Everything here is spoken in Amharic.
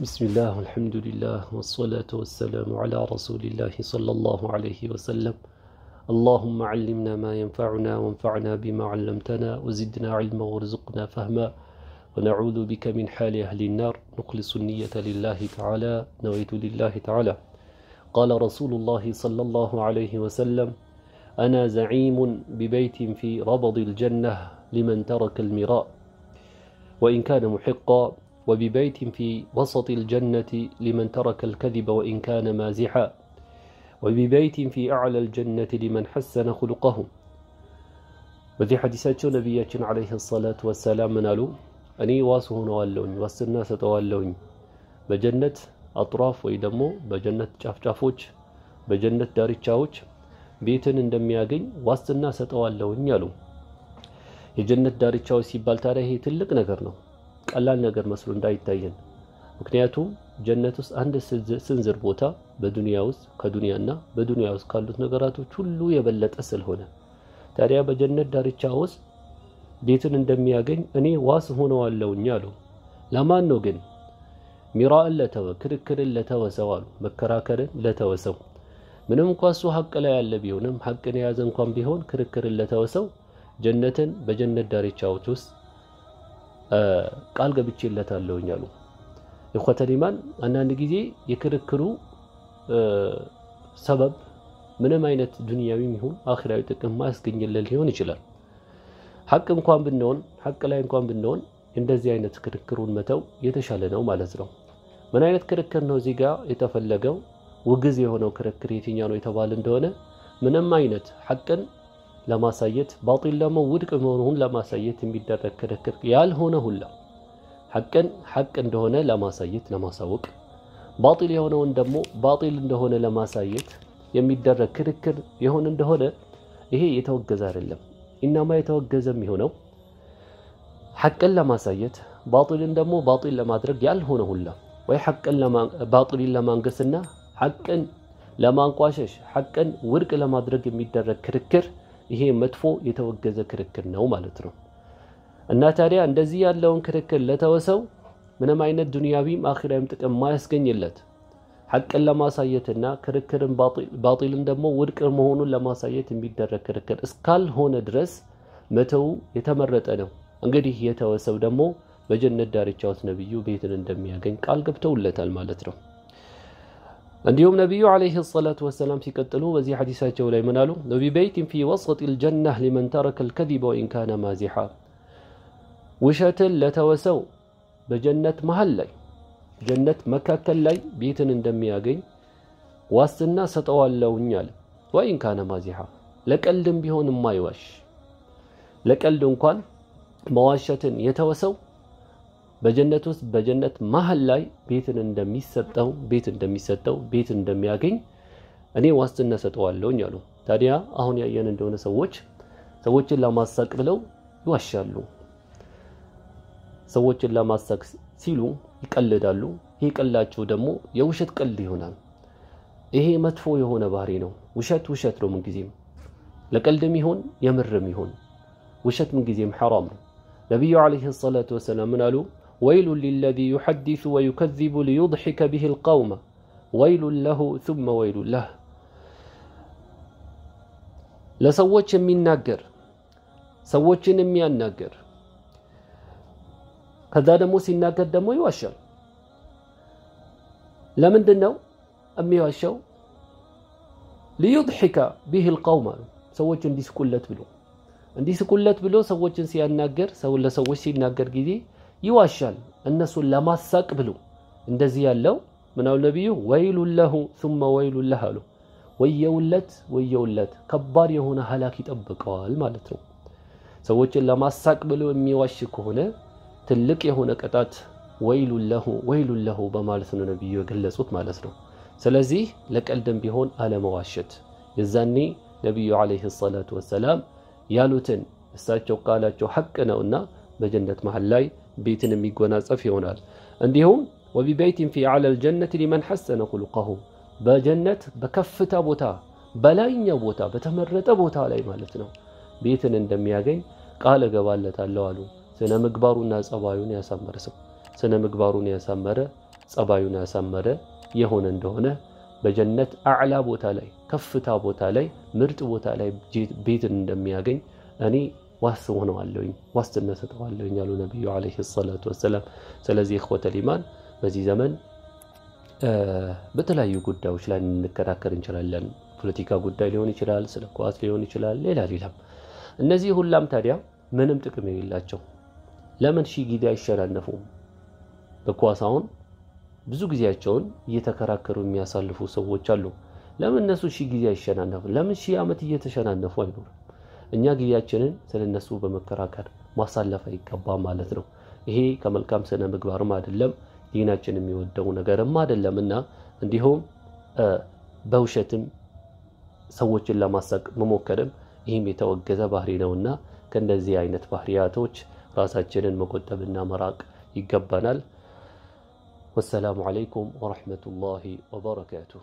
بسم الله والحمد لله والصلاة والسلام على رسول الله صلى الله عليه وسلم. اللهم علمنا ما ينفعنا وانفعنا بما علمتنا وزدنا علما وارزقنا فهما ونعوذ بك من حال أهل النار. نخلص النية لله تعالى، نويت لله تعالى. قال رسول الله صلى الله عليه وسلم: أنا زعيم ببيت في ربض الجنة لمن ترك المراء وإن كان محقا، وببيت في وسط الجنة لمن ترك الكذب وإن كان مازحا، وببيت في أعلى الجنة لمن حسن خلقه. በዚህ ሐዲሳቸው ነብያችን አለይሂ ሰላቱ ወሰላም ምናሉ? እኔ ዋስ ሆነዋለሁኝ፣ ዋስትና ሰጠዋለሁኝ በጀነት አጥራፍ ወይ ደግሞ በጀነት ጫፍጫፎች በጀነት ዳርቻዎች ቤትን እንደሚያገኝ ዋስትና ሰጠዋለሁኝ አሉ። የጀነት ዳርቻዎች ሲባል ታዲያ ይሄ ትልቅ ነገር ነው፣ ቀላል ነገር መስሎ እንዳይታየን። ምክንያቱም ጀነት ውስጥ አንድ ስንዝር ቦታ በዱንያ ውስጥ ከዱንያና በዱንያ ውስጥ ካሉት ነገራቶች ሁሉ የበለጠ ስለሆነ ታዲያ በጀነት ዳርቻ ውስጥ ቤትን እንደሚያገኝ እኔ ዋስ ሆነዋለሁኝ አሉ። ለማን ነው ግን? ሚራእን ለተወ፣ ክርክርን ለተወ ሰው አሉ። መከራከርን ለተወ ሰው፣ ምንም እንኳን እሱ ሐቅ ላይ ያለ ቢሆንም ሐቅን የያዘ እንኳን ቢሆን ክርክርን ለተወ ሰው ጀነትን በጀነት ዳርቻዎች ውስጥ ቃል ገብቼለታለሁኝ አሉ። ኢኽወተል ኢማን አንዳንድ ጊዜ የክርክሩ ሰበብ ምንም አይነት ዱንያዊም ይሁን አኺራዊ ጥቅም ማያስገኝልን ሊሆን ይችላል። ሐቅ ላይ እንኳን ብንሆን እንደዚህ አይነት ክርክሩን መተው የተሻለ ነው ማለት ነው። ምን አይነት ክርክር ነው እዚህ ጋር የተፈለገው? ውግዝ የሆነው ክርክር የትኛው ነው የተባለ እንደሆነ ምንም አይነት ሐቅን ለማሳየት ባጢል ደግሞ ውድቅ መሆኑን ለማሳየት የሚደረግ ክርክር ያልሆነ ሁላ ሐቅን ሐቅ እንደሆነ ለማሳየት ለማሳወቅ፣ ባጢል የሆነውን ደግሞ ባጢል እንደሆነ ለማሳየት የሚደረግ ክርክር የሆነ እንደሆነ ይሄ የተወገዘ አይደለም። ኢናማ የተወገዘ የሚሆነው ሐቅን ለማሳየት ባጢልን ደግሞ ባጢል ለማድረግ ያልሆነ ሁላ ወይ ሐቅን ባጢልን ለማንገስና ሐቅን ለማንቋሸሽ ሐቅን ውድቅ ለማድረግ የሚደረግ ክርክር ይሄ መጥፎ የተወገዘ ክርክር ነው ማለት ነው። እና ታዲያ እንደዚህ ያለውን ክርክር ለተወሰው ምንም አይነት ዱንያዊም አኺራዊም ጥቅም ማያስገኝለት ሐቅን ለማሳየትና ክርክርን ባጢልን ደግሞ ውድቅ መሆኑን ለማሳየት የሚደረግ ክርክር እስካልሆነ ድረስ መተው የተመረጠ ነው። እንግዲህ የተወሰው ደግሞ በጀነት ዳርቻዎች ነብዩ ቤትን እንደሚያገኝ ቃል ገብተውለታል ማለት ነው። እንዲሁም ነብዩ አለይሂ ሰላቱ ወሰላም ሲቀጥሉ በዚህ ሐዲሳቸው ላይ ምን አሉ? ወቢበይቲን ፊ ወሰጢል ጀነህ ሊመን ተረከ አልከዚበ ወኢን ካነ ማዚሓ፣ ውሸትን ለተወሰው በጀነት መሃል ላይ ጀነት መካከል ላይ ቤትን እንደሚያገኝ ዋስትና ሰጠዋለሁኝ አለ። ወኢን ካነ ማዚሓ፣ ለቀልድም ቢሆን የማይዋሽ ለቀልድ እንኳን መዋሸትን የተወሰው በጀነት ውስጥ በጀነት መሃል ላይ ቤትን እንደሚሰጠው ቤትን እንደሚያገኝ እኔ ዋስትና ሰጠዋለሁኝ አሉ። ታዲያ አሁን ያየን እንደሆነ ሰዎችን ለማሳቅ ብለው ይዋሻሉ። ሰዎችን ለማሳቅ ሲሉ ይቀልዳሉ። ይሄ ቀላቸው ደግሞ የውሸት ቀልድ ይሆናል። ይሄ መጥፎ የሆነ ባህሪ ነው። ውሸት ነው ምንጊዜም፣ ለቀልድም ይሁን የምርም ይሁን ውሸት ምንጊዜም ሐራም ነው። ነብዩ አለይሂ ሰላቱ ወሰላም ምን አሉ? ويل للذي يحدث ويكذب ليضحك به القوم ويل له ثم ويل له። ለሰዎች የሚናገር ሰዎችን የሚያናገር ከዛ ደግሞ ሲናገር ደግሞ ይዋሻል። ለምንድን ነው የሚዋሻው? ليضحك به القوم፣ ሰዎች እንዲስቁለት ብሎ ሰዎችን ሲያናገር ለሰዎች ሲናገር ጊዜ ይዋሻል እነሱን ለማሳቅ ብሎ። እንደዚህ ያለው ምናው ነብዩ ወይሉ ለሁ ثم ወይሉ ለሁ አሉ። ወየውለት ከባድ የሆነ ሐላክ ይጠብቀዋል ማለት ነው። ሰዎችን ለማሳቅ ብሎ የሚዋሽ ከሆነ ትልቅ የሆነ ቅጣት ወይሉ ለሁ በማለት ነው ነብዩ የገለጹት ማለት ነው። ስለዚህ ለቀልድም ቢሆን አለመዋሸት። የዛኔ ነብዩ አለይሂ ሰላቱ ወሰላም ያሉትን እሳቸው ቃላቸው ሐቅ ነውና በጀነት መሃል ላይ ቤትን የሚጎናጸፍ ይሆናል። እንዲሁም ወቢበይቲን ፊ አዕላ አልጀነት ሊመን ሐሰነ ኹሉቀሁ፣ በጀነት በከፍታ ቦታ በላይኛው ቦታ በተመረጠ ቦታ ላይ ማለት ነው ቤትን እንደሚያገኝ ቃል እገባለታለሁ አሉ። ስነ ምግባሩና ጸባዩን ያሳመረ ሰው ስነ ምግባሩን ያሳመረ ጸባዩን ያሳመረ የሆነ እንደሆነ በጀነት አዕላ ቦታ ላይ ከፍታ ቦታ ላይ ምርጥ ቦታ ላይ ቤትን እንደሚያገኝ እኔ ዋስትና ሰጠዋለሁኝ ያሉ ነብዩ አለይሂ ሰላቱ ወሰለም። ስለዚህ ኢኽወተል ኢማን በዚህ ዘመን በተለያዩ ጉዳዮች ላይ እንከራከር እንችላለን። ፖለቲካ ጉዳይ ሊሆን ይችላል፣ ስለ ኳስ ሊሆን ይችላል፣ ሌላም። እነዚህ ሁላም ታዲያ ምንም ጥቅም የሌላቸው ለምን ሺህ ጊዜ አይሸናነፉም? በኳስ አሁን ብዙ ጊዜያቸውን እየተከራከሩ የሚያሳልፉ ሰዎች አሉ። ለምን እነሱ ሺህ ጊዜ አይሸናነፉ? ለምን ሺህ ዓመት እየተሸናነፉ አይኖርም? እኛ ጊዜያችንን ስለነሱ በመከራከር ማሳለፍ አይገባም ማለት ነው። ይሄ ከመልካም ስነ ምግባርም አይደለም፣ ዲናችን የሚወደው ነገርም አይደለምና እንዲሁም በውሸትም ሰዎችን ለማሳቅ መሞከርም ይህም የተወገዘ ባህሪ ነውና ከእንደዚህ አይነት ባህሪያቶች ራሳችንን መቆጠብና መራቅ ይገባናል። ወሰላሙ አለይኩም ወራህመቱላሂ ወበረካቱሁ።